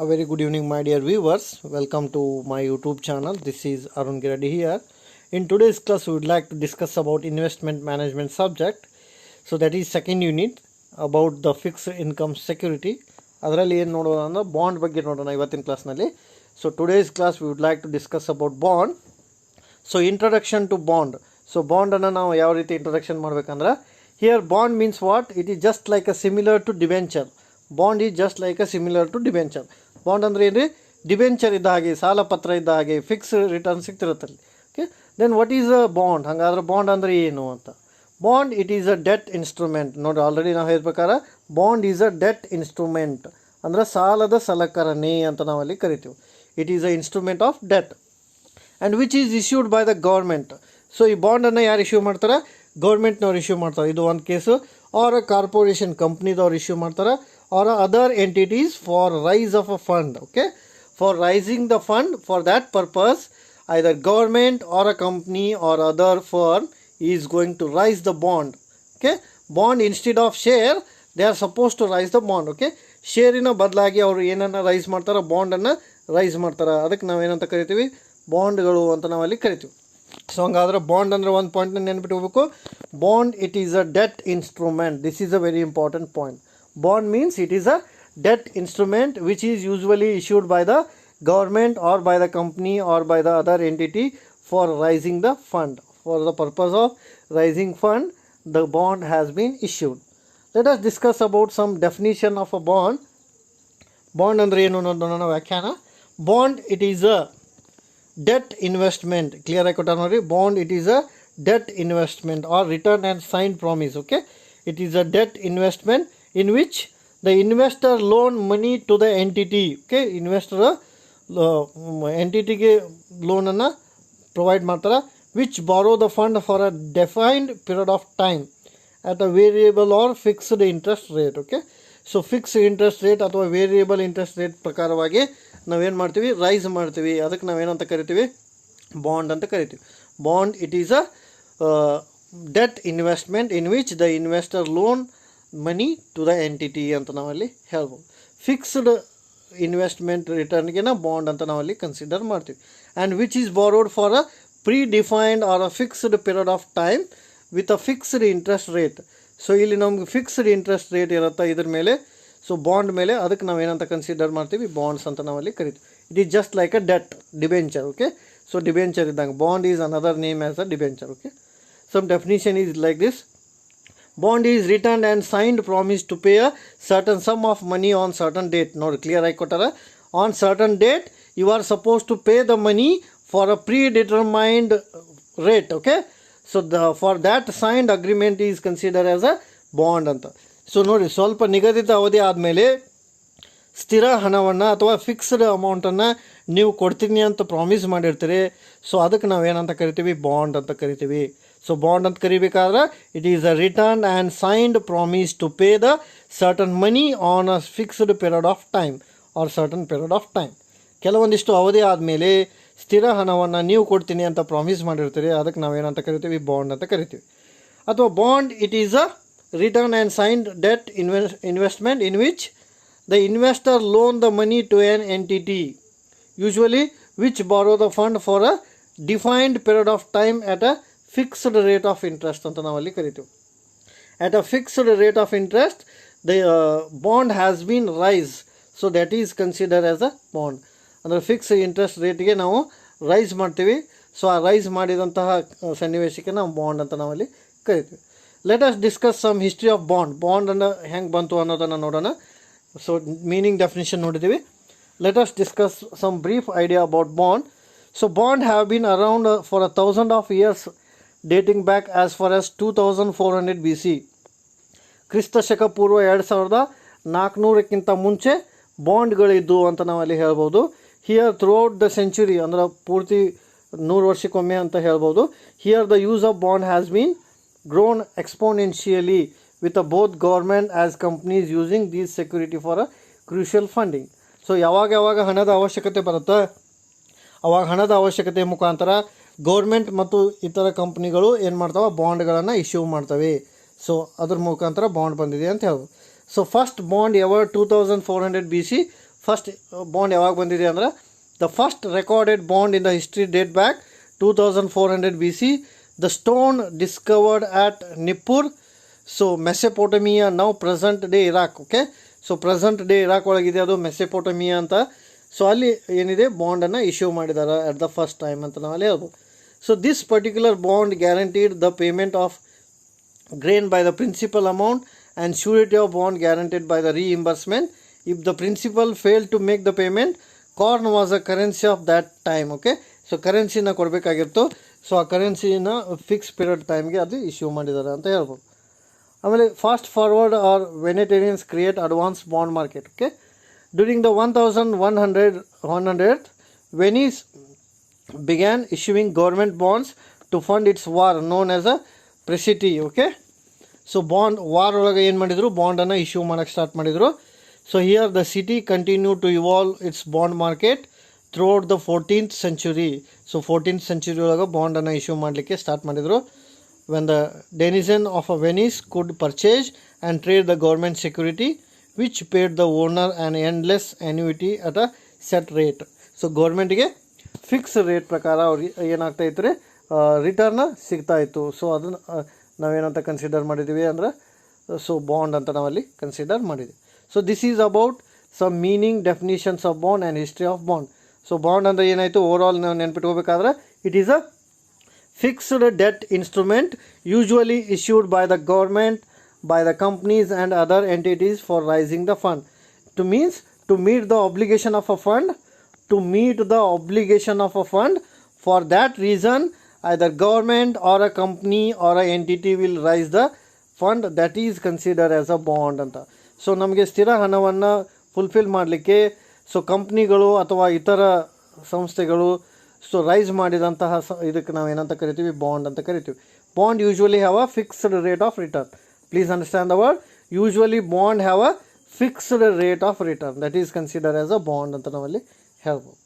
A very good evening, my dear viewers. Welcome to my YouTube channel. This is Arun Giradi here. In today's class, we would like to discuss about investment management subject. So that is second unit about the fixed income security. ಅದರಲ್ಲಿ ಏನು ನೋಡೋಣ ಅಂದ್ರೆ bond ಬಗ್ಗೆ ನೋಡೋಣ ಇವತ್ತಿನ ಕ್ಲಾಸ್ನಲ್ಲಿ. So today's class we would like to discuss about bond. So introduction to bond. So ಬಾಂಡನ್ನು ನಾವು ಯಾವ ರೀತಿ ಇಂಟ್ರೊಡಕ್ಷನ್ ಮಾಡಬೇಕಂದ್ರೆ, here bond means what? It is just like a similar to debenture. Bond is just like a similar to debenture. Bond ಅಂದರೆ ಏನು ರೀ? Debenture ಇದ್ದ ಹಾಗೆ, ಸಾಲ ಪತ್ರ ಇದ್ದ ಹಾಗೆ ಫಿಕ್ಸ್ ರಿಟರ್ನ್ ಸಿಗ್ತಿರುತ್ತಲ್ಲಿ. Okay, then what is a bond? ಹಾಗಾದ್ರೆ ಬಾಂಡ್ ಅಂದರೆ ಏನು ಅಂತ. Bond it is a debt instrument. ನೋಡಿ, ಆಲ್ರೆಡಿ ನಾವು ಹೇಳ್ಬೇಕಾದ್ರೆ bond is a debt instrument ಅಂದರೆ ಸಾಲದ ಸಲಕರಣೆ ಅಂತ ನಾವಲ್ಲಿ ಕರಿತೀವಿ. It is a instrument of debt and which is issued by the government. So ಈ ಬಾಂಡನ್ನು ಯಾರು ಇಶ್ಯೂ ಮಾಡ್ತಾರೆ? ಗೌರ್ಮೆಂಟ್ನವ್ರು ಇಶ್ಯೂ ಮಾಡ್ತಾರೆ. ಇದು ಒಂದು ಕೇಸು. ಆರ್ ಅ ಕಾರ್ಪೊರೇಷನ್ ಕಂಪ್ನಿದವ್ರು ಇಶ್ಯೂ ಮಾಡ್ತಾರೆ, or other entities for rise of a fund. Okay, for rising the fund, for that purpose either government or a company or other firm is going to rise the bond. Okay, bond instead of share they are supposed to rise the bond. Okay, share ina ಬದಲಾಗಿ ಅವರು ಏನನ್ನ rice ಮಾಡ್ತಾರೆ? ಬಾಂಡನ್ನು rice ಮಾಡ್ತಾರೆ. ಅದಕ್ಕೆ ನಾವು ಏನಂತ ಕರಿತೀವಿ? ಬಾಂಡ್ಗಳು ಅಂತ ನಾವಲ್ಲಿ ಕರಿತೀವಿ. ಸೊ ಹಂಗಾದ್ರೆ ಬಾಂಡ್ ಅಂದರೆ ಒಂದು ಪಾಯಿಂಟ್ನ ನೆನ್ಬಿಟ್ಟು ಹೋಗ್ಬೇಕು. Bond it is a debt instrument. This is a very important point. Bond means it is a debt instrument which is usually issued by the government or by the company or by the other entity for raising the fund. For the purpose of raising fund, the bond has been issued. Let us discuss about some definition of a bond. Bond andre enu nodona ವ್ಯಾಖ್ಯಾನ. Bond it is a debt investment. Clear ಆಗಿ ಕೊಟ್ಟ ನೋಡಿ. Bond it is a debt investment or return and signed promise. Okay, it is a debt investment in which the investor loan money to the entity. Okay, investor entity ಗೆ loan ಅನ್ನು provide ಮಾಡ್ತಾರೆ, which borrow the fund for a defined period of time at a variable or fixed interest rate. Okay, so fixed interest rate ಅಥವಾ variable interest rate ಪ್ರಕಾರವಾಗಿ ನಾವೇನು ಮಾಡ್ತೀವಿ? Rice ಮಾಡ್ತೀವಿ. ಅದಕ್ಕೆ ನಾವೇನಂತ ಕರಿತೀವಿ? ಬಾಂಡ್ ಅಂತ ಕರಿತೀವಿ. Bond it is a debt investment in which the investor loan money to the entity ಅಂತ ನಾವಲ್ಲಿ ಹೇಳ್ಬೋದು. ಫಿಕ್ಸ್ಡ್ ಇನ್ವೆಸ್ಟ್ಮೆಂಟ್ ರಿಟರ್ನ್ಗೆ ನಾವು ಬಾಂಡ್ ಅಂತ ನಾವಲ್ಲಿ ಕನ್ಸಿಡರ್ ಮಾಡ್ತೀವಿ. And which is borrowed for a predefined or a fixed period of time with a fixed interest rate. So ಇಲ್ಲಿ ನಮ್ಗೆ fixed interest rate ಇರುತ್ತೆ ಇದ್ರ ಮೇಲೆ, ಸೊ ಬಾಂಡ್ ಮೇಲೆ. ಅದಕ್ಕೆ ನಾವು ಏನಂತ ಕನ್ಸಿಡರ್ ಮಾಡ್ತೀವಿ? ಬಾಂಡ್ಸ್ ಅಂತ ನಾವಲ್ಲಿ ಕರಿತೀವಿ. It is just like a debt, debenture. Okay, so debenture ಇದ್ದಂಗೆ bond is another name as a debenture. Okay, some definition is like this. Bond is written and signed promise to pay a certain sum of money on certain date. ನೋಡಿ, clear ಆಗಿ ಕೊಟ್ಟಾರ. On certain date you are supposed to pay the money for a predetermined rate. Okay, so for that signed agreement is considered as a bond ಅಂತ. So ನೋಡಿ, ಸ್ವಲ್ಪ ನಿಗದಿತ ಅವಧಿ ಆದಮೇಲೆ ಸ್ಥಿರ ಹಣವನ್ನು ಅಥವಾ ಫಿಕ್ಸ್ಡ್ ಅಮೌಂಟನ್ನು ನೀವು ಕೊಡ್ತೀನಿ ಅಂತ ಪ್ರಾಮಿಸ್ ಮಾಡಿರ್ತೀರಿ. ಸೊ ಅದಕ್ಕೆ ನಾವೇನಂತ ಕರಿತೀವಿ? ಬಾಂಡ್ ಅಂತ ಕರಿತೀವಿ. ಸೊ ಬಾಂಡ್ ಅಂತ ಕರಿಬೇಕಾದ್ರೆ it is a return and signed promise to pay the certain money on a fixed period of time or certain period of time. ಕೆಲವೊಂದಿಷ್ಟು ಅವಧಿ ಆದಮೇಲೆ ಸ್ಥಿರ ಹಣವನ್ನು ನೀವು ಕೊಡ್ತೀನಿ ಅಂತ ಪ್ರಾಮಿಸ್ ಮಾಡಿರ್ತೀರಿ. ಅದಕ್ಕೆ ನಾವೇನಂತ ಕರಿತೀವಿ? ಬಾಂಡ್ ಅಂತ ಕರಿತೀವಿ. ಅಥವಾ bond it is a return and signed debt investment in which the investor loan the money to an entity usually which borrow the fund for a defined period of time at a fixed rate of interest ಅಂತ ನಾವಲ್ಲಿ ಕರಿತೀವಿ. At a fixed rate of interest the bond has been rise, so that is consider as a bond. ಅಂದರೆ fix interest ರೇಟ್ಗೆ ನಾವು rise ಮಾಡ್ತೀವಿ. So ಆ rice ಮಾಡಿದಂತಹ ಸನ್ನಿವೇಶಕ್ಕೆ ನಾವು ಬಾಂಡ್ ಅಂತ ನಾವಲ್ಲಿ ಕರಿತೀವಿ. Let us discuss some history of bond. Bond ಅನ್ನು ಹೆಂಗೆ ಬಂತು ಅನ್ನೋದನ್ನು ನೋಡೋಣ. ಸೊ ಮೀನಿಂಗ್ ಡೆಫಿನಿಷನ್ ನೋಡಿದ್ದೀವಿ. Let us discuss some brief idea about bond. So bond have been around for 1000 of years dating back as far as 2400 BC. ಕ್ರಿಸ್ತ ಶಕ ಪೂರ್ವ 2400ಕ್ಕಿಂತ ಮುಂಚೆ ಬಾಂಡ್ಗಳಿದ್ದು ಅಂತ ನಾವಲ್ಲಿ ಹೇಳ್ಬೋದು. ಹಿಯರ್ ಥ್ರೂಔಟ್ ದ ಸೆಂಚುರಿ ಅಂದ್ರೆ ಪೂರ್ತಿ 100 ವರ್ಷಕ್ಕೊಮ್ಮೆ ಅಂತ ಹೇಳ್ಬೋದು. Here the use of bond has been grown exponentially with a both government as companies using these security for a crucial funding. So ಯಾವಾಗ ಹಣದ ಅವಶ್ಯಕತೆ ಬರುತ್ತೆ, ಅವಾಗ ಹಣದ ಅವಶ್ಯಕತೆ ಮುಖಾಂತರ ಗೌರ್ಮೆಂಟ್ ಮತ್ತು ಇತರ ಕಂಪ್ನಿಗಳು ಏನು ಮಾಡ್ತಾವೆ? ಬಾಂಡ್ಗಳನ್ನು ಇಶ್ಯೂ ಮಾಡ್ತವೆ. ಸೊ ಅದ್ರ ಮುಖಾಂತರ ಬಾಂಡ್ ಬಂದಿದೆ ಅಂತ ಹೇಳ್ಬೋದು. So first bond ever 2400 BC first bond ಯಾವಾಗ ಬಂದಿದೆ ಅಂದರೆ the first recorded bond in the history date back 2400 BC. The stone discovered at Nippur, so Mesopotamia, now present day Iraq. Okay, so present day Iraq ಒಳಗಿದೆ ಅದು Mesopotamia ಅಂತ. ಸೊ ಅಲ್ಲಿ ಏನಿದೆ ಬಾಂಡನ್ನು ಇಶ್ಯೂ ಮಾಡಿದ್ದಾರೆ ಅಟ್ ದ ಫಸ್ಟ್ ಟೈಮ್ ಅಂತ ನಾವಲ್ಲಿ ಹೇಳ್ಬೋದು. So this particular bond guaranteed the payment of grain by the principal amount and surety of bond guaranteed by the reimbursement. If the principal failed to make the payment, corn was a currency of that time. Okay, so currency na ಕೊಡಬೇಕಾಗಿತ್ತು. So ಆ ಕರೆನ್ಸಿನ fix period ಟೈಮ್ಗೆ ಅದು issue ಮಾಡಿದ್ದಾರೆ ಅಂತ ಹೇಳ್ಬೋದು. ಆಮೇಲೆ fast forward are Venetians create advance bond market. Okay, during the 1100 Venice began issuing government bonds to fund its war known as a ಪ್ರೆಸಿಟಿ. Okay, so bond war ಒಳಗೆ ಏನು ಮಾಡಿದರು, ಬಾಂಡನ್ನು ಇಶ್ಯೂ ಮಾಡೋಕ್ಕೆ ಸ್ಟಾರ್ಟ್ ಮಾಡಿದರು. So here the city continue to evolve its bond market throughout the 14th century. So 14th century ಒಳಗೆ ಬಾಂಡನ್ನು issue ಮಾಡಲಿಕ್ಕೆ ಸ್ಟಾರ್ಟ್ ಮಾಡಿದರು. When the denizen of a Venice could purchase and trade the government security which paid the owner an endless annuity at a set rate. So ಗೌರ್ಮೆಂಟಿಗೆ fix rate ಪ್ರಕಾರ ಅವ್ರಿಗೆ ಏನಾಗ್ತಾಯಿತ್ತು, return ಸಿಗ್ತಾಯಿತ್ತು. So ಅದನ್ನು ನಾವೇನಂತ consider ಮಾಡಿದ್ದೀವಿ ಅಂದರೆ so bond ಅಂತ ನಾವಲ್ಲಿ ಕನ್ಸಿಡರ್ ಮಾಡಿದ್ದೀವಿ. So this is about some meaning, definitions of bond and history of bond. So bond ಅಂದರೆ ಏನಾಯಿತು, ಓವರಾಲ್ ನಾವು ನೆನ್ಪಿಟ್ಕೋಬೇಕಾದ್ರೆ it is a fixed debt instrument usually issued by the government, by the companies and other entities for raising the fund. To means to meet the obligation of a fund, to meet the obligation of a fund. For that reason, either government or a company or a entity will raise the fund that is considered as a bond ಅಂತ. So ನಮಗೆ ಸ್ಥಿರ ಹಣವನ್ನು fulfil ಮಾಡಲಿಕ್ಕೆ so ಕಂಪ್ನಿಗಳು ಅಥವಾ ಇತರ ಸಂಸ್ಥೆಗಳು so rice ಮಾಡಿದಂತಹ ಇದಕ್ಕೆ ನಾವು ಏನಂತ ಕರಿತೀವಿ, ಬಾಂಡ್ ಅಂತ ಕರಿತೀವಿ. Bond usually have a fixed rate of return. Please understand the word. Usually bond have a fixed rate of return, that is consider as a bond ಅಂತ ನಾವಲ್ಲಿ ಹೇಳ್ಬೋದು.